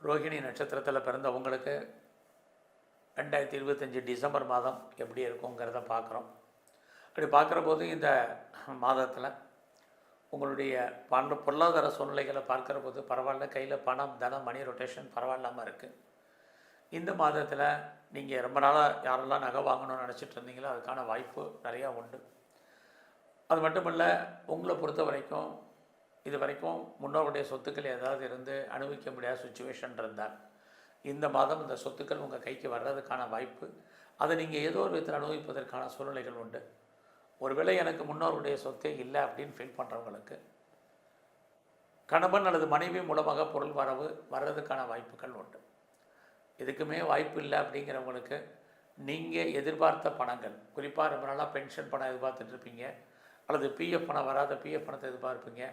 ரோகிணி நட்சத்திரத்தில் பிறந்தவங்களுக்கு 2025 டிசம்பர் மாதம் எப்படி இருக்குங்கிறத பார்க்குறோம். அப்படி பார்க்குற போது இந்த மாதத்தில் உங்களுடைய பொருளாதார சூழ்நிலைகளை பார்க்குற போது பரவாயில்ல, கையில் பணம், தனம், மணி ரொட்டேஷன் பரவாயில்லாமல் இருக்குது. இந்த மாதத்தில் நீங்கள் ரொம்ப நாளாக யாரெல்லாம் நகை வாங்கணும்னு நினச்சிட்டு இருந்தீங்களோ அதுக்கான வாய்ப்பு நிறையா உண்டு. அது மட்டும் இல்லை, உங்களை பொறுத்த வரைக்கும் இது வரைக்கும் முன்னோருடைய சொத்துக்கள் ஏதாவது இருந்து அனுபவிக்க முடியாத சுச்சுவேஷன் இருந்தால் இந்த மாதம் இந்த சொத்துக்கள் உங்கள் கைக்கு வர்றதுக்கான வாய்ப்பு, அதை நீங்கள் ஏதோ ஒரு விதத்தில் அனுபவிப்பதற்கான சூழ்நிலைகள் உண்டு. ஒருவேளை எனக்கு முன்னோருடைய சொத்தே இல்லை அப்படின்னு ஃபீல் பண்ணுறவங்களுக்கு கணவன் அல்லது மனைவி மூலமாக பொருள் வர்றதுக்கான வாய்ப்புகள் உண்டு. இதுக்குமே வாய்ப்பு இல்லை அப்படிங்கிறவங்களுக்கு நீங்கள் எதிர்பார்த்த பணங்கள், குறிப்பாக ரொம்ப நாளாக பென்ஷன் பணம் எதிர்பார்த்துட்ருப்பீங்க, அல்லது பிஎஃப் பணம் வராத பிஎஃப் பணத்தை எதிர்பார்ப்பீங்க,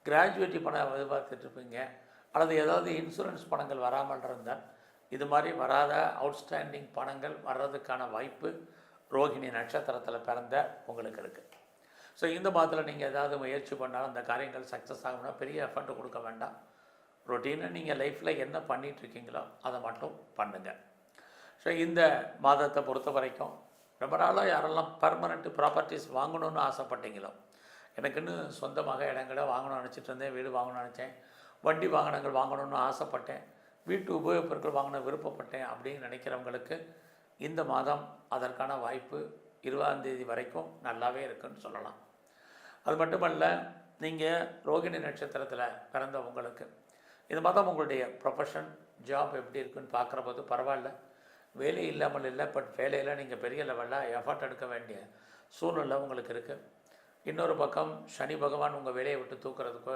கிராஜுவேட்டி பணம் எதிர்பார்த்துட்ருப்பீங்க, அல்லது ஏதாவது இன்சூரன்ஸ் பணங்கள் வராமல் இருந்தால் இது மாதிரி வராத அவுட்ஸ்டாண்டிங் பணங்கள் வர்றதுக்கான வாய்ப்பு ரோகிணி நட்சத்திரத்தில் பிறந்த உங்களுக்கு இருக்குது. ஸோ இந்த மாதத்தில் நீங்கள் ஏதாவது முயற்சி பண்ணாலும் அந்த காரியங்கள் சக்ஸஸ் ஆகணும்னா பெரிய எஃபர்ட் கொடுக்க வேண்டாம். ரொட்டீனாக நீங்கள் லைஃப்பில் என்ன பண்ணிகிட்ருக்கீங்களோ அதை மட்டும் பண்ணுங்கள். ஸோ இந்த மாதத்தை பொறுத்த வரைக்கும் ரொம்ப நாளாக யாரெல்லாம் பர்மனெண்ட் ப்ராப்பர்ட்டிஸ் வாங்கணும்னு ஆசைப்பட்டீங்களோ, எனக்குன்னு சொந்தமாக இடங்களை வாங்கணும்னு நினச்சிட்டு இருந்தேன், வீடு வாங்கணும்னு நினச்சேன், வண்டி வாகனங்கள் வாங்கணும்னு ஆசைப்பட்டேன், வீட்டு உபயோகப் பொருட்கள் வாங்கணும் விருப்பப்பட்டேன் அப்படின்னு நினைக்கிறவங்களுக்கு இந்த மாதம் அதற்கான வாய்ப்பு 20ஆம் தேதி வரைக்கும் நல்லாவே இருக்குன்னு சொல்லலாம். அது மட்டுமல்ல, நீங்கள் ரோகிணி நட்சத்திரத்தில் பிறந்த உங்களுக்கு இந்த மாதம் உங்களுடைய ப்ரொஃபஷன், ஜாப் எப்படி இருக்குன்னு பார்க்குற போது பரவாயில்ல, வேலை இல்லாமல் இல்லை, பட் வேலையில் நீங்கள் பெரிய லெவலில் எஃபர்ட் எடுக்க வேண்டிய சூழ்நிலை உங்களுக்கு இருக்குது. இன்னொரு பக்கம் சனி பகவான் உங்கள் வேலையை விட்டு தூக்குறதுக்கோ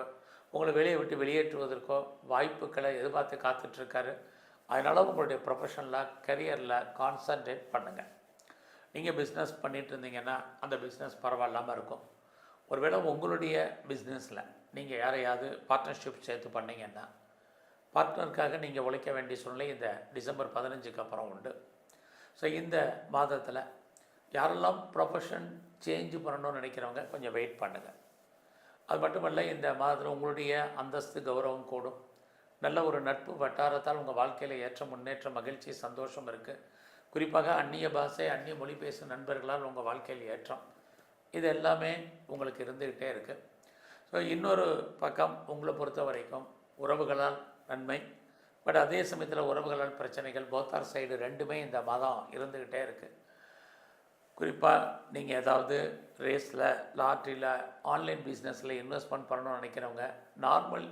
உங்களை வேலையை விட்டு வெளியேற்றுவதற்கோ வாய்ப்புகளை எதிர்பார்த்து காத்துட்ருக்காரு. அதனால் உங்களுடைய ப்ரொஃபஷனில், கரியரில் கான்சன்ட்ரேட் பண்ணுங்கள். நீங்கள் பிஸ்னஸ் பண்ணிகிட்டு இருந்தீங்கன்னா அந்த பிஸ்னஸ் பரவாயில்லாமல் இருக்கும். ஒருவேளை உங்களுடைய பிஸ்னஸில் நீங்கள் யாரையாவது பார்ட்னர்ஷிப் சேர்த்து பண்ணிங்கன்னா பார்ட்னருக்காக நீங்கள் உழைக்க வேண்டிய சூழ்நிலை இந்த டிசம்பர் 15க்கு அப்புறம் உண்டு. ஸோ இந்த மாதத்தில் யாரெல்லாம் ப்ரொஃபஷன் சேஞ்சு பண்ணணும்னு நினைக்கிறவங்க கொஞ்சம் வெயிட் பண்ணுங்கள். அது மட்டுமல்ல, இந்த மாதத்தில் உங்களுடைய அந்தஸ்து, கௌரவம் கூடும். நல்ல ஒரு நட்பு வட்டாரத்தால் உங்கள் வாழ்க்கையில் ஏற்ற முன்னேற்றம், மகிழ்ச்சி, சந்தோஷம் இருக்குது. குறிப்பாக அந்நிய பாஷை, அந்நிய மொழி பேசும் நண்பர்களால் உங்கள் வாழ்க்கையில் ஏற்றம், இது எல்லாமே உங்களுக்கு இருந்துக்கிட்டே இருக்குது. ஸோ இன்னொரு பக்கம் உங்களை பொறுத்த வரைக்கும் உறவுகளால் நன்மை, பட் அதே சமயத்தில் உறவுகளால் பிரச்சனைகள், போத்தார் சைடு ரெண்டுமே இந்த மாதம் இருந்துக்கிட்டே இருக்குது. குறிப்பாக நீங்கள் ஏதாவது ரேஸில், லாட்ரியில், ஆன்லைன் பிஸ்னஸில் இன்வெஸ்ட்மெண்ட் பண்ணணும்னு நினைக்கிறவங்க நார்மல்